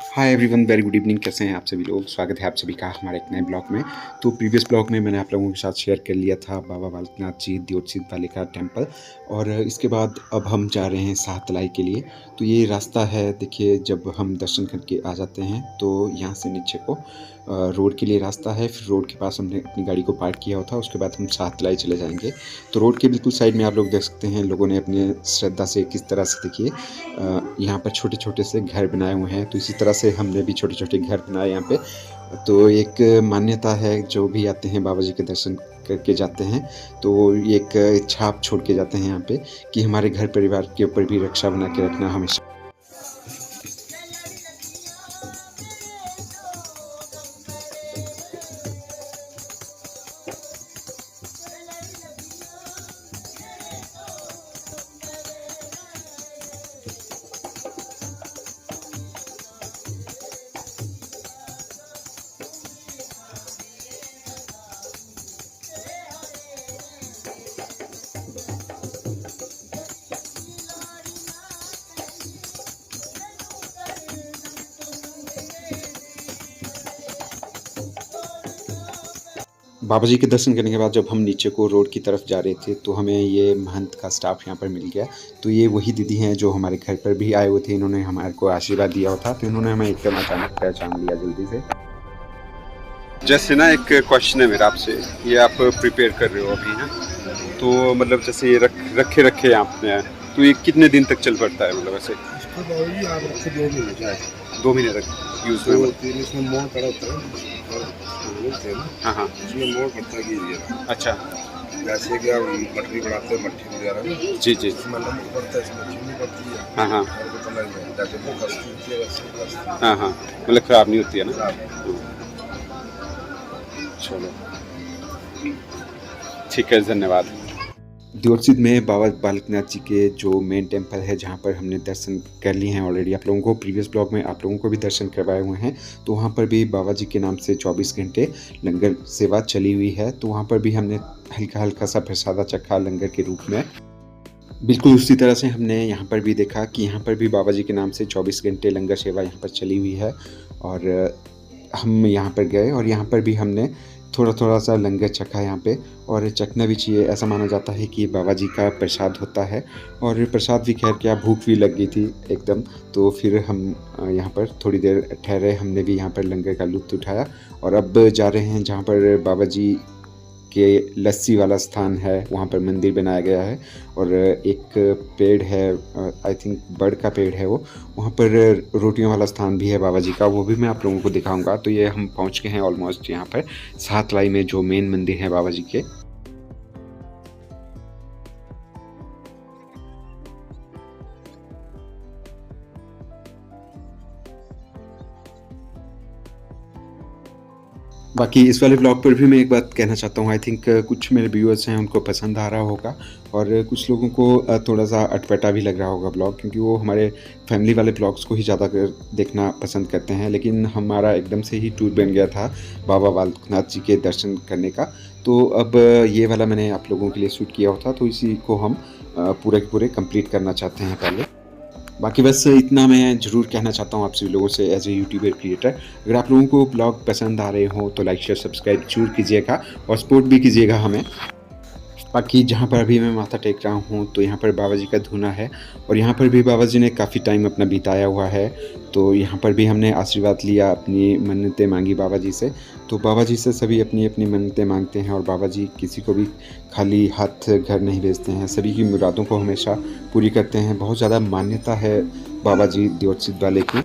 Hi everyone, very good evening. कैसे हैं आप सभी लोग? स्वागत है आप सभी का हमारे एक नए ब्लॉग में। तो प्रीवियस ब्लॉग में मैंने आप लोगों के साथ शेयर कर लिया था बाबा बालकनाथ जी द्योतसिद्ध बालिका टेम्पल। और इसके बाद अब हम जा रहे हैं सातलाई के लिए। तो ये रास्ता है, देखिए, जब हम दर्शन करके आ जाते हैं तो यहाँ से नीचे को रोड के लिए रास्ता है। फिर रोड के पास हमने अपनी गाड़ी को पार्क किया हुआ था, उसके बाद हम सातलाई चले जाएंगे। तो रोड के बिल्कुल साइड में आप लोग देख सकते हैं लोगों ने अपने श्रद्धा से किस तरह से, देखिए, यहाँ पर छोटे छोटे से घर बनाए हुए हैं। तो इसी तरह से हमने भी छोटे छोटे घर बनाए यहाँ पे। तो एक मान्यता है, जो भी आते हैं बाबा जी के दर्शन करके जाते हैं तो एक छाप छोड़ के जाते हैं यहाँ पे कि हमारे घर परिवार के ऊपर भी रक्षा बना के रखना हमेशा। बाबा जी के दर्शन करने के बाद जब हम नीचे को रोड की तरफ जा रहे थे तो हमें ये महंत का स्टाफ यहाँ पर मिल गया। तो ये वही दीदी हैं जो हमारे घर पर भी आए हुए थे। इन्होंने हमारे को आशीर्वाद दिया हुआ था, तो इन्होंने हमें एकदम अचानक पहचान लिया जल्दी से। जैसे ना, एक क्वेश्चन है मेरा आपसे। ये आप प्रिपेयर कर रहे हो अभी, है? तो मतलब जैसे ये रखे रखे आपने, तो ये कितने दिन तक चल पड़ता है, मतलब ऐसे? इसको बाबूजी आप रखो 2 महीने चाहे 2 महीने तक यूज़ में? 2-3 इसमें मोड़ पड़ा होता है और बोलते हैं ना। हाँ हाँ। इसमें मोड़ पड़ता है कि ये अच्छा। जैसे कि आप मटरी बनाते हैं मट्ठी वगैरह ना, जी जी। इसमें नमक पड़ता है, इसमें चीनी पड़ती है। हाँ हाँ। और तो पता ही है जाके वो कष्ट होती है, वैसे ही कष्ट होती हाँ हाँ, मतलब ख़राब नहीं होती है ना? है। चलो, ठीक है, धन्यवाद। द्योतसिद्ध में बाबा बालकनाथ जी के जो मेन टेम्पल है, जहाँ पर हमने दर्शन कर लिए हैं ऑलरेडी। आप लोगों को प्रीवियस ब्लॉग में आप लोगों को भी दर्शन करवाए हुए हैं। तो वहाँ पर भी बाबा जी के नाम से 24 घंटे लंगर सेवा चली हुई है। तो वहाँ पर भी हमने हल्का हल्का सा प्रसादा चखा लंगर के रूप में। बिल्कुल उसी तरह से हमने यहाँ पर भी देखा कि यहाँ पर भी बाबा जी के नाम से 24 घंटे लंगर सेवा यहाँ पर चली हुई है। और हम यहाँ पर गए और यहाँ पर भी हमने थोड़ा थोड़ा सा लंगर चखा यहाँ पे। और चखना भी चाहिए, ऐसा माना जाता है कि बाबा जी का प्रसाद होता है। और प्रसाद भी, खैर क्या, भूख भी लग गई थी एकदम। तो फिर हम यहाँ पर थोड़ी देर ठहरे, हमने भी यहाँ पर लंगर का लुत्फ़ उठाया। और अब जा रहे हैं जहाँ पर बाबा जी के लस्सी वाला स्थान है, वहाँ पर मंदिर बनाया गया है। और एक पेड़ है, आई थिंक बड़ का पेड़ है वो, वहाँ पर रोटियों वाला स्थान भी है बाबा जी का, वो भी मैं आप लोगों को दिखाऊंगा। तो ये हम पहुँच गए हैं ऑलमोस्ट यहाँ पर सातलाई में, जो मेन मंदिर है बाबा जी के। बाकी इस वाले ब्लॉग पर भी मैं एक बात कहना चाहता हूँ। आई थिंक कुछ मेरे व्यूअर्स हैं, उनको पसंद आ रहा होगा। और कुछ लोगों को थोड़ा सा अटपटा भी लग रहा होगा ब्लॉग, क्योंकि वो हमारे फैमिली वाले ब्लॉग्स को ही ज़्यादा देखना पसंद करते हैं। लेकिन हमारा एकदम से ही टूर बन गया था बाबा बालकनाथ जी के दर्शन करने का। तो अब ये वाला मैंने आप लोगों के लिए शूट किया हुआ था, तो इसी को हम पूरे के पूरे कंप्लीट करना चाहते हैं पहले। बाकी बस इतना मैं ज़रूर कहना चाहता हूँ आप सभी लोगों से, एज ए यूट्यूबर क्रिएटर, अगर आप लोगों को ब्लॉग पसंद आ रहे हो तो लाइक शेयर सब्सक्राइब जरूर कीजिएगा और सपोर्ट भी कीजिएगा हमें। बाकी जहाँ पर अभी मैं माथा टेक रहा हूँ तो यहाँ पर बाबा जी का धूना है। और यहाँ पर भी बाबा जी ने काफ़ी टाइम अपना बिताया हुआ है। तो यहाँ पर भी हमने आशीर्वाद लिया, अपनी मन्नतें मांगी बाबा जी से। तो बाबा जी से सभी अपनी अपनी मन्नतें मांगते हैं, और बाबा जी किसी को भी खाली हाथ घर नहीं भेजते हैं, सभी की मुरादों को हमेशा पूरी करते हैं। बहुत ज़्यादा मान्यता है बाबा जी द्योतसिद्ध वाले की।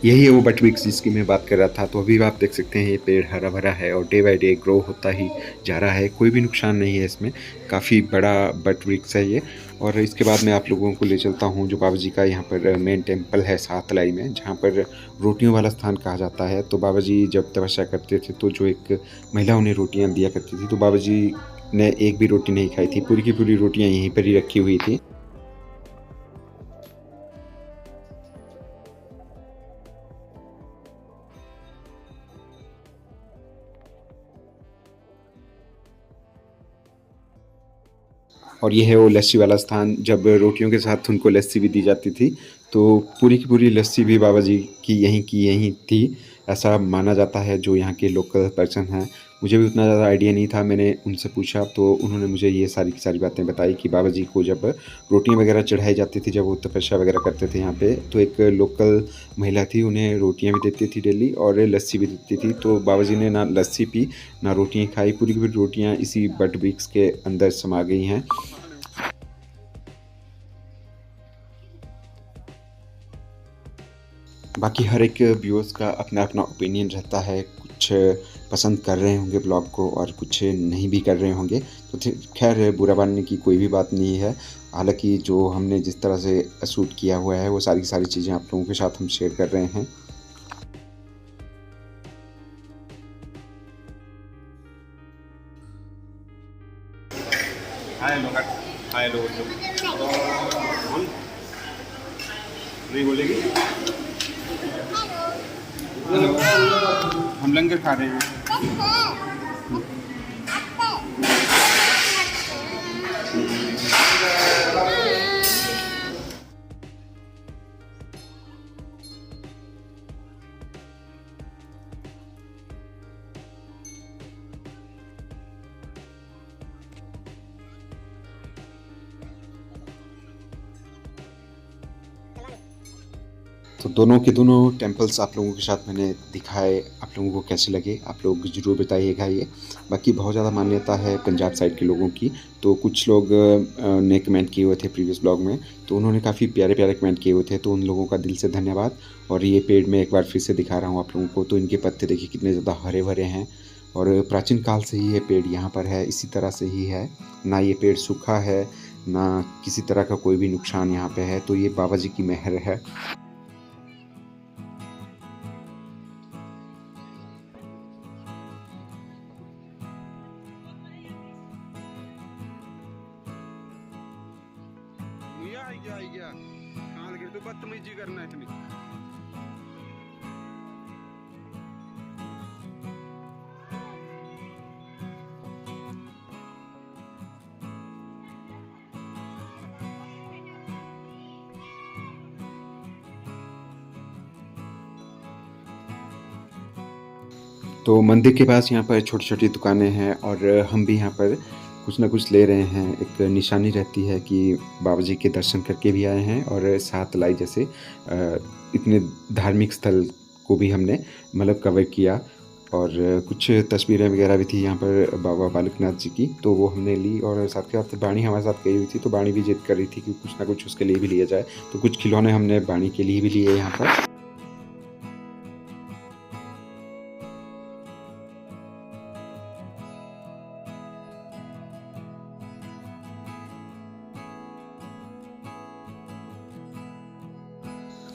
यही है वो बट वृक्ष जिसकी मैं बात कर रहा था। तो अभी आप देख सकते हैं ये पेड़ हरा भरा है और डे बाय डे ग्रो होता ही जा रहा है, कोई भी नुकसान नहीं है इसमें। काफ़ी बड़ा बट वृक्ष है ये। और इसके बाद मैं आप लोगों को ले चलता हूँ जो बाबा जी का यहाँ पर मेन टेम्पल है सातलाई में, जहाँ पर रोटियों वाला स्थान कहा जाता है। तो बाबा जी जब तपस्या करते थे तो जो एक महिला उन्हें रोटियाँ दिया करती थी, तो बाबा जी ने एक भी रोटी नहीं खाई थी, पूरी की पूरी रोटियाँ यहीं पर ही रखी हुई थी। और ये है वो लस्सी वाला स्थान, जब रोटियों के साथ उनको लस्सी भी दी जाती थी। तो पूरी की पूरी लस्सी भी बाबा जी की यहीं थी, ऐसा माना जाता है जो यहाँ के लोकल पर्सन हैं। मुझे भी उतना ज़्यादा आइडिया नहीं था, मैंने उनसे पूछा तो उन्होंने मुझे ये सारी की सारी बातें बताई कि बाबा जी को जब रोटियाँ वगैरह चढ़ाई जाती थी, जब वो तपस्या वगैरह करते थे यहाँ पे, तो एक लोकल महिला थी, उन्हें रोटियाँ भी देती थी डेली और लस्सी भी देती थी। तो बाबा जी ने ना लस्सी पी, ना रोटियाँ खाई, पूरी की पूरी रोटियाँ इसी बट वृक्ष के अंदर समा गई हैं। बाकी हर एक व्यूअर्स का अपना-अपना ओपिनियन रहता है, कुछ पसंद कर रहे होंगे ब्लॉग को और कुछ नहीं भी कर रहे होंगे, तो खैर बुरा मानने की कोई भी बात नहीं है। हालाँकि जो हमने जिस तरह से शूट किया हुआ है, वो सारी की सारी चीज़ें आप लोगों के साथ हम शेयर कर रहे हैं। हाय लोग, हाय लोग, नहीं बोलेगी। हेलो, हम लंगर खा रहे हैं। तो दोनों के दोनों टेम्पल्स आप लोगों के साथ मैंने दिखाए, आप लोगों को कैसे लगे आप लोग ज़रूर बताइएगा ये। बाकी बहुत ज़्यादा मान्यता है पंजाब साइड के लोगों की, तो कुछ लोग ने कमेंट किए हुए थे प्रीवियस ब्लॉग में, तो उन्होंने काफ़ी प्यारे-प्यारे कमेंट किए हुए थे, तो उन लोगों का दिल से धन्यवाद। और ये पेड़ मैं एक बार फिर से दिखा रहा हूँ आप लोगों को, तो इनके पत्ते देखिए कितने ज़्यादा हरे-भरे हैं और प्राचीन काल से ही ये पेड़ यहाँ पर है, इसी तरह से ही है, ना ये पेड़ सूखा है, ना किसी तरह का कोई भी नुकसान यहाँ पे है, तो ये बाबा जी की मेहर है। आई गया कहाँ लगे तो बदतमीजी करना है तुम्हें। तो मंदिर के पास यहाँ पर छोटी-छोटी दुकानें हैं और हम भी यहाँ पर कुछ ना कुछ ले रहे हैं। एक निशानी रहती है कि बाबा जी के दर्शन करके भी आए हैं और साथ लाई जैसे इतने धार्मिक स्थल को भी हमने मतलब कवर किया। और कुछ तस्वीरें वगैरह भी थी यहाँ पर बाबा बालकनाथ जी की, तो वो हमने ली और साथ के साथ बाणी हमारे साथ गई हुई थी, तो बाणी भी ज़िद कर रही थी कि कुछ ना कुछ उसके लिए भी लिया जाए। तो कुछ खिलौने हमने बाणी के लिए भी लिए यहाँ पर।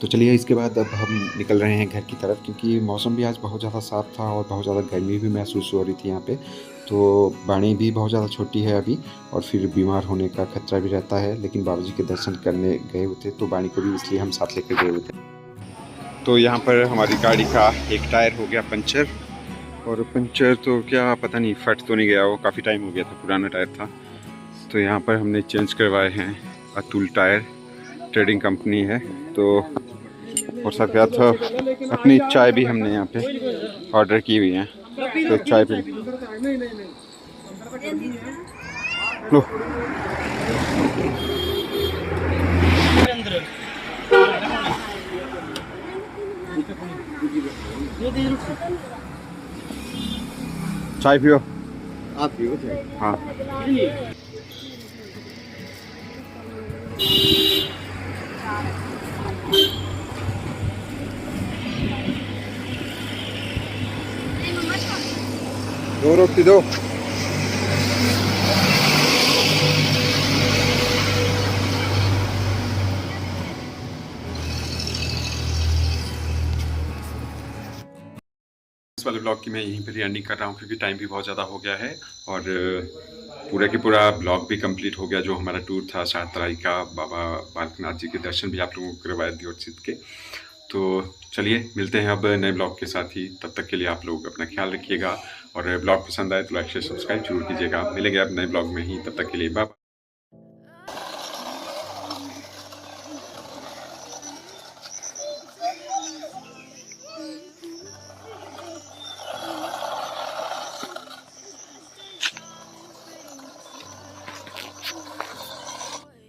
तो चलिए इसके बाद अब हम निकल रहे हैं घर की तरफ, क्योंकि मौसम भी आज बहुत ज़्यादा साफ़ था और बहुत ज़्यादा गर्मी भी महसूस हो रही थी यहाँ पे। तो बाणी भी बहुत ज़्यादा छोटी है अभी और फिर बीमार होने का खतरा भी रहता है, लेकिन बाबा जी के दर्शन करने गए हुए थे तो बाणी को भी इसलिए हम साथ लेकर गए हुए थे। तो यहाँ पर हमारी गाड़ी का एक टायर हो गया पंचर, और पंचर तो क्या पता नहीं, फट तो नहीं गया, वो काफ़ी टाइम हो गया था, पुराना टायर था। तो यहाँ पर हमने चेंज करवाए हैं, अतुल टायर ट्रेडिंग कंपनी है। तो और साथ साथ अपनी चाय भी हमने यहाँ पे ऑर्डर की हुई है, तो चाय पी लो। चाय पियो, आप पियो। हाँ। दो रोटी दो। इस वाले ब्लॉग की मैं यहीं पर एंडिंग कर रहा हूँ, क्योंकि टाइम भी बहुत ज़्यादा हो गया है और पूरा की पूरा ब्लॉग भी कंप्लीट हो गया। जो हमारा टूर था 7 तारीख का, बाबा बालकनाथ जी के दर्शन भी आप लोगों को करवाए दियोटसिद्ध के। तो चलिए मिलते हैं अब नए ब्लॉग के साथ ही, तब तक के लिए आप लोग अपना ख्याल रखिएगा और ब्लॉग पसंद आए तो लाइक शेयर सब्सक्राइब जरूर कीजिएगा। मिलेंगे अब नए ब्लॉग में ही, तब तक के लिए बाय।